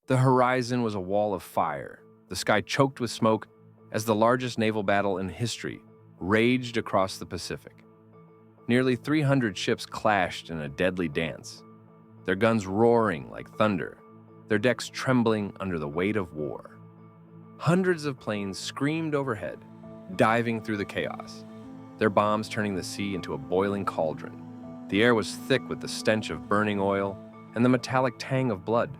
The horizon was a wall of fire, the sky choked with smoke as the largest naval battle in history raged across the Pacific. Nearly 300 ships clashed in a deadly dance, their guns roaring like thunder, their decks trembling under the weight of war. Hundreds of planes screamed overhead, diving through the chaos, their bombs turning the sea into a boiling cauldron. The air was thick with the stench of burning oil and the metallic tang of blood.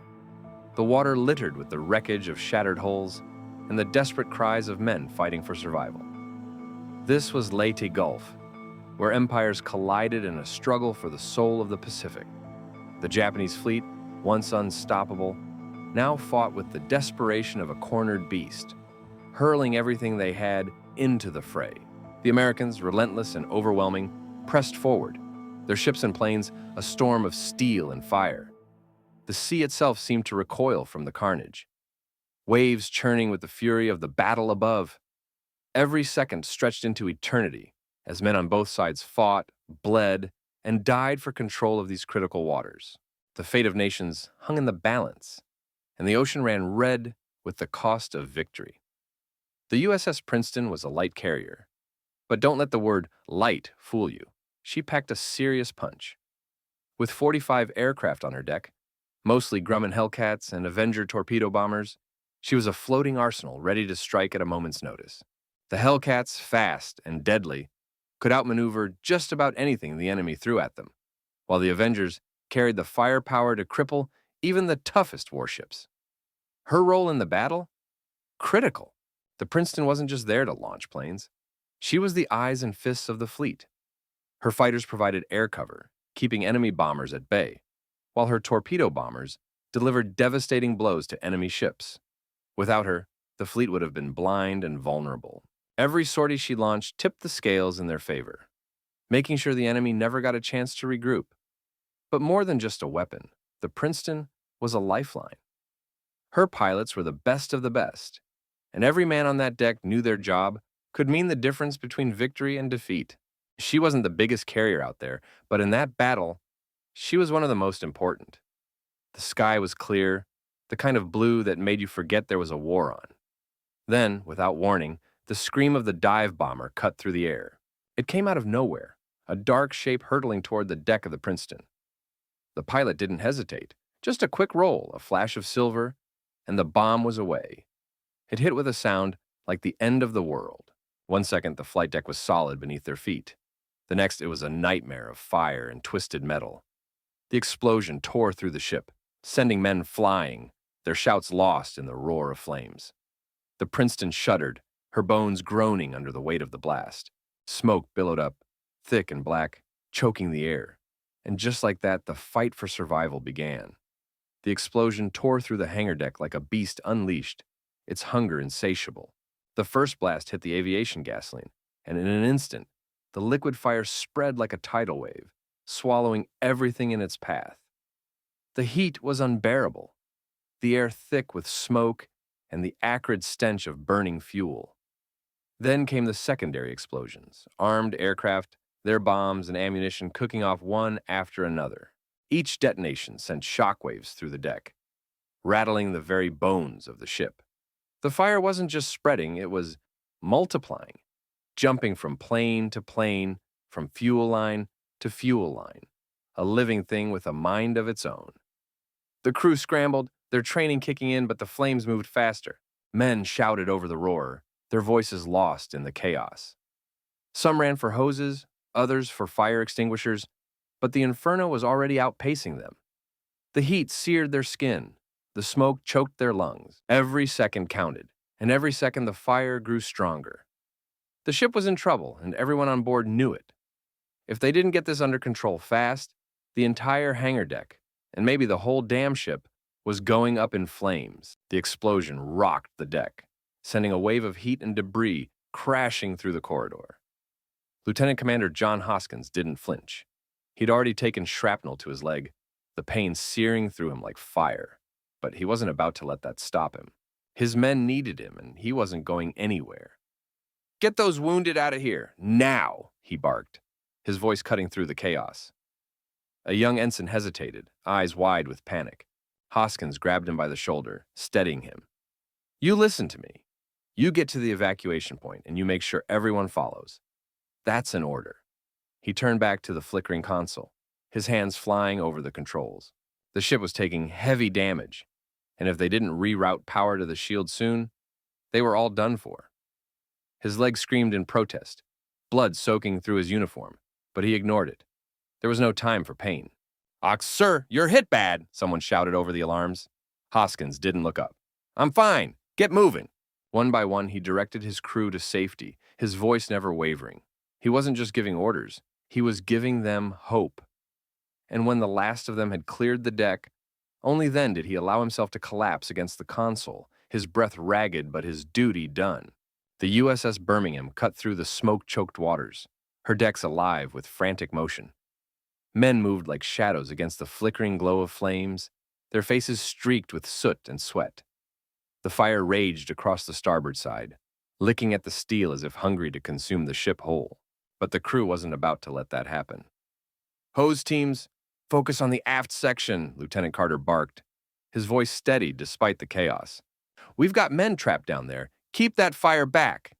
The water littered with the wreckage of shattered hulls and the desperate cries of men fighting for survival. This was Leyte Gulf, where empires collided in a struggle for the soul of the Pacific. The Japanese fleet, once unstoppable, now fought with the desperation of a cornered beast, hurling everything they had into the fray. The Americans, relentless and overwhelming, pressed forward, their ships and planes a storm of steel and fire. The sea itself seemed to recoil from the carnage, waves churning with the fury of the battle above. Every second stretched into eternity as men on both sides fought, bled, and died for control of these critical waters. The fate of nations hung in the balance, and the ocean ran red with the cost of victory. The USS Princeton was a light carrier, but don't let the word light fool you. She packed a serious punch. With 45 aircraft on her deck, mostly Grumman Hellcats and Avenger torpedo bombers, she was a floating arsenal ready to strike at a moment's notice. The Hellcats, fast and deadly, could outmaneuver just about anything the enemy threw at them, while the Avengers carried the firepower to cripple even the toughest warships. Her role in the battle? Critical. The Princeton wasn't just there to launch planes. She was the eyes and fists of the fleet. Her fighters provided air cover, keeping enemy bombers at bay, while her torpedo bombers delivered devastating blows to enemy ships. Without her, the fleet would have been blind and vulnerable. Every sortie she launched tipped the scales in their favor, making sure the enemy never got a chance to regroup. But more than just a weapon, the Princeton was a lifeline. Her pilots were the best of the best, and every man on that deck knew their job could mean the difference between victory and defeat. She wasn't the biggest carrier out there, but in that battle, she was one of the most important. The sky was clear, the kind of blue that made you forget there was a war on. Then, without warning, the scream of the dive bomber cut through the air. It came out of nowhere, a dark shape hurtling toward the deck of the Princeton. The pilot didn't hesitate. Just a quick roll, a flash of silver, and the bomb was away. It hit with a sound like the end of the world. One second, the flight deck was solid beneath their feet. The next, it was a nightmare of fire and twisted metal. The explosion tore through the ship, sending men flying, their shouts lost in the roar of flames. The Princeton shuddered, her bones groaning under the weight of the blast. Smoke billowed up, thick and black, choking the air. And just like that, the fight for survival began. The explosion tore through the hangar deck like a beast unleashed, its hunger insatiable. The first blast hit the aviation gasoline, and in an instant, the liquid fire spread like a tidal wave, swallowing everything in its path. The heat was unbearable, the air thick with smoke and the acrid stench of burning fuel. Then came the secondary explosions, armed aircraft, their bombs and ammunition cooking off one after another. Each detonation sent shockwaves through the deck, rattling the very bones of the ship. The fire wasn't just spreading, it was multiplying, jumping from plane to plane, from fuel line to fuel line, a living thing with a mind of its own. The crew scrambled, their training kicking in, but the flames moved faster. Men shouted over the roar, their voices lost in the chaos. Some ran for hoses, others for fire extinguishers, but the inferno was already outpacing them. The heat seared their skin, the smoke choked their lungs. Every second counted, and every second the fire grew stronger. The ship was in trouble, and everyone on board knew it. If they didn't get this under control fast, the entire hangar deck, and maybe the whole damn ship, was going up in flames. The explosion rocked the deck, sending a wave of heat and debris crashing through the corridor. Lieutenant Commander John Hoskins didn't flinch. He'd already taken shrapnel to his leg, the pain searing through him like fire. But he wasn't about to let that stop him. His men needed him, and he wasn't going anywhere. "Get those wounded out of here, now!" he barked, his voice cutting through the chaos. A young ensign hesitated, eyes wide with panic. Hoskins grabbed him by the shoulder, steadying him. You listen to me. You get to the evacuation point, and you make sure everyone follows. That's an order. He turned back to the flickering console, his hands flying over the controls. The ship was taking heavy damage, and if they didn't reroute power to the shield soon, they were all done for. His legs screamed in protest, blood soaking through his uniform, but he ignored it. There was no time for pain. Sir, you're hit bad," someone shouted over the alarms. Hoskins didn't look up. I'm fine. Get moving. One by one, he directed his crew to safety, his voice never wavering. He wasn't just giving orders. He was giving them hope. And when the last of them had cleared the deck, only then did he allow himself to collapse against the console, his breath ragged but his duty done. The USS Birmingham cut through the smoke-choked waters, her decks alive with frantic motion. Men moved like shadows against the flickering glow of flames, their faces streaked with soot and sweat. The fire raged across the starboard side, licking at the steel as if hungry to consume the ship whole. But the crew wasn't about to let that happen. Hose teams, focus on the aft section, Lieutenant Carter barked, his voice steady despite the chaos. We've got men trapped down there. Keep that fire back.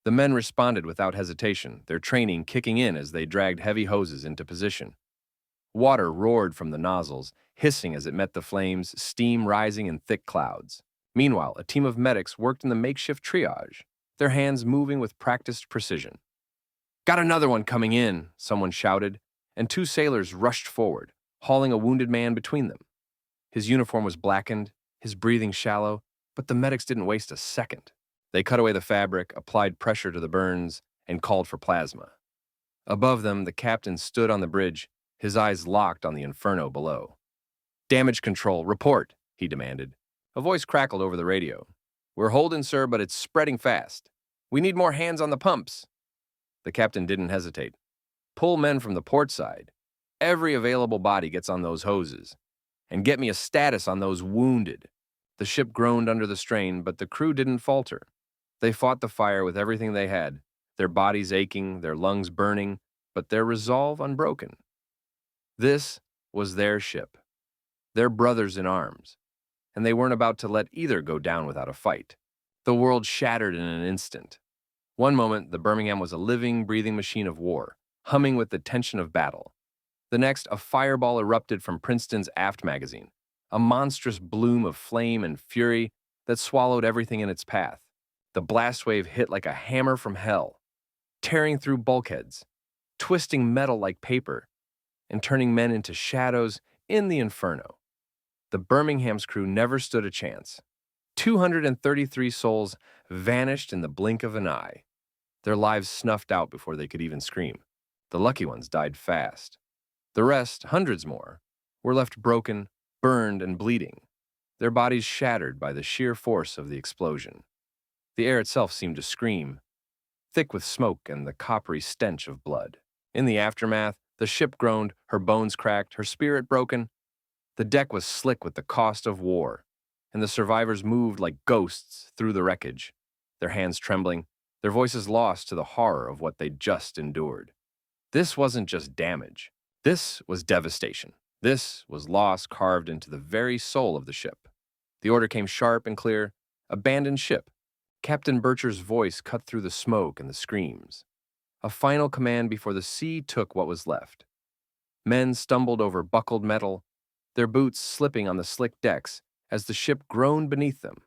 The men responded without hesitation, their training kicking in as they dragged heavy hoses into position. Water roared from the nozzles, hissing as it met the flames, steam rising in thick clouds. Meanwhile, a team of medics worked in the makeshift triage, their hands moving with practiced precision. Got another one coming in, someone shouted, and two sailors rushed forward, hauling a wounded man between them. His uniform was blackened, his breathing shallow, but the medics didn't waste a second. They cut away the fabric, applied pressure to the burns, and called for plasma. Above them, the captain stood on the bridge, his eyes locked on the inferno below. Damage control, report, he demanded. A voice crackled over the radio. We're holding, sir, but it's spreading fast. We need more hands on the pumps. The captain didn't hesitate. Pull men from the port side. Every available body gets on those hoses. And get me a status on those wounded. The ship groaned under the strain, but the crew didn't falter. They fought the fire with everything they had, their bodies aching, their lungs burning, but their resolve unbroken. This was their ship, their brothers in arms, and they weren't about to let either go down without a fight. The world shattered in an instant. One moment, the Birmingham was a living, breathing machine of war, humming with the tension of battle. The next, a fireball erupted from Princeton's aft magazine, a monstrous bloom of flame and fury that swallowed everything in its path. The blast wave hit like a hammer from hell, tearing through bulkheads, twisting metal like paper, and turning men into shadows in the inferno. The Birmingham's crew never stood a chance. 233 souls vanished in the blink of an eye, their lives snuffed out before they could even scream. The lucky ones died fast. The rest, hundreds more, were left broken, burned, and bleeding, their bodies shattered by the sheer force of the explosion. The air itself seemed to scream, thick with smoke and the coppery stench of blood. In the aftermath, the ship groaned, her bones cracked, her spirit broken. The deck was slick with the cost of war, and the survivors moved like ghosts through the wreckage, their hands trembling, their voices lost to the horror of what they'd just endured. This wasn't just damage. This was devastation. This was loss carved into the very soul of the ship. The order came sharp and clear, abandon ship. Captain Bircher's voice cut through the smoke and the screams. A final command before the sea took what was left. Men stumbled over buckled metal, their boots slipping on the slick decks as the ship groaned beneath them.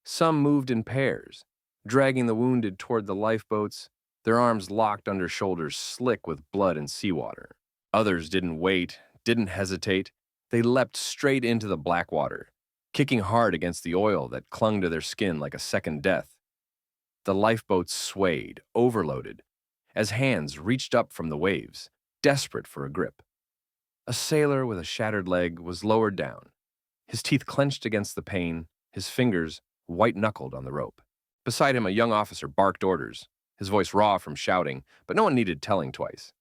Some moved in pairs, dragging the wounded toward the lifeboats, their arms locked under shoulders slick with blood and seawater. Others didn't wait, didn't hesitate. They leapt straight into the black water, kicking hard against the oil that clung to their skin like a second death. The lifeboats swayed, overloaded, as hands reached up from the waves, desperate for a grip. A sailor with a shattered leg was lowered down, his teeth clenched against the pane, his fingers white-knuckled on the rope. Beside him, a young officer barked orders, his voice raw from shouting, but no one needed telling twice.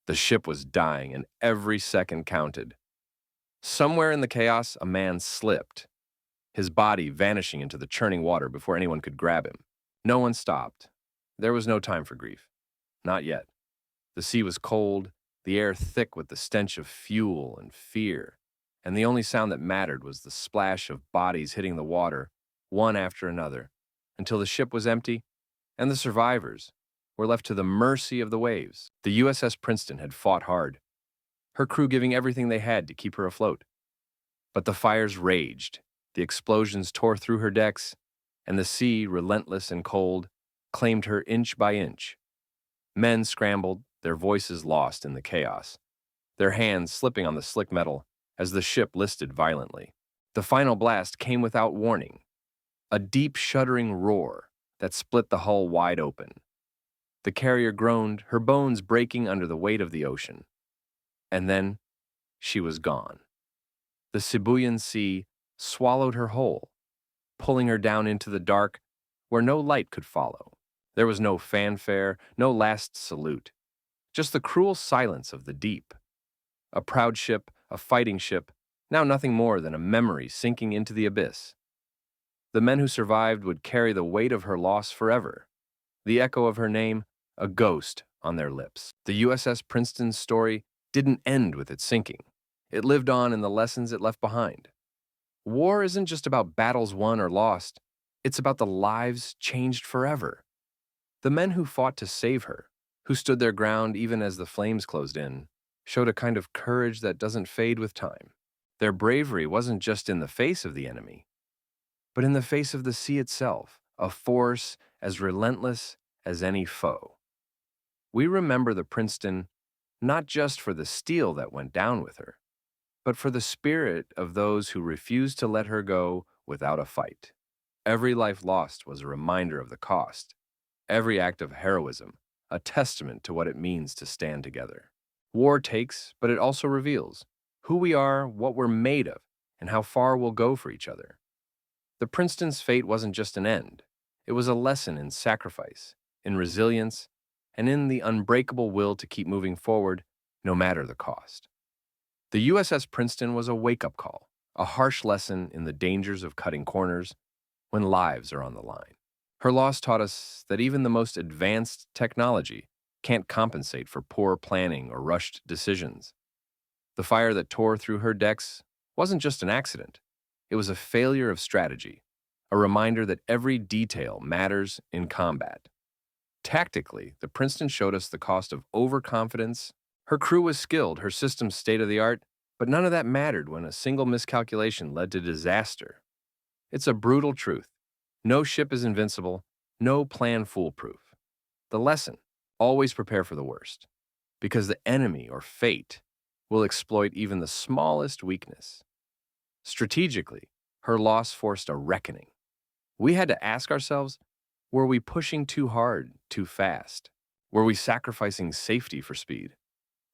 The ship was dying, and every second counted. Somewhere in the chaos, a man slipped, his body vanishing into the churning water before anyone could grab him. No one stopped. There was no time for grief. Not yet. The sea was cold, the air thick with the stench of fuel and fear, and the only sound that mattered was the splash of bodies hitting the water, one after another, until the ship was empty and the survivors were left to the mercy of the waves. The USS Princeton had fought hard, her crew giving everything they had to keep her afloat. But the fires raged, the explosions tore through her decks, and the sea, relentless and cold, claimed her inch by inch. Men scrambled, their voices lost in the chaos, their hands slipping on the slick metal as the ship listed violently. The final blast came without warning, a deep, shuddering roar that split the hull wide open. The carrier groaned, her bones breaking under the weight of the ocean. And then she was gone. The Sibuyan Sea swallowed her whole, pulling her down into the dark where no light could follow. There was no fanfare, no last salute, just the cruel silence of the deep. A proud ship, a fighting ship, now nothing more than a memory sinking into the abyss. The men who survived would carry the weight of her loss forever, the echo of her name, a ghost on their lips. The USS Princeton's story didn't end with its sinking. It lived on in the lessons it left behind. War isn't just about battles won or lost, it's about the lives changed forever. The men who fought to save her, who stood their ground even as the flames closed in, showed a kind of courage that doesn't fade with time. Their bravery wasn't just in the face of the enemy, but in the face of the sea itself, a force as relentless as any foe. We remember the Princeton not just for the steel that went down with her, but for the spirit of those who refused to let her go without a fight. Every life lost was a reminder of the cost. Every act of heroism, a testament to what it means to stand together. War takes, but it also reveals who we are, what we're made of, and how far we'll go for each other. The Princeton's fate wasn't just an end. It was a lesson in sacrifice, in resilience, and in the unbreakable will to keep moving forward, no matter the cost. The USS Princeton was a wake-up call, a harsh lesson in the dangers of cutting corners when lives are on the line. Her loss taught us that even the most advanced technology can't compensate for poor planning or rushed decisions. The fire that tore through her decks wasn't just an accident. It was a failure of strategy, a reminder that every detail matters in combat. Tactically, the Princeton showed us the cost of overconfidence. Her crew was skilled, her systems state-of-the-art, but none of that mattered when a single miscalculation led to disaster. It's a brutal truth. No ship is invincible, no plan foolproof. The lesson: always prepare for the worst, because the enemy or fate will exploit even the smallest weakness. Strategically, her loss forced a reckoning. We had to ask ourselves, were we pushing too hard, too fast? Were we sacrificing safety for speed?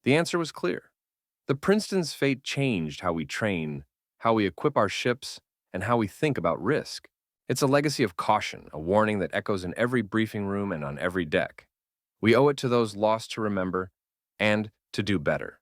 The answer was clear. The Princeton's fate changed how we train, how we equip our ships, and how we think about risk. It's a legacy of caution, a warning that echoes in every briefing room and on every deck. We owe it to those lost to remember and to do better.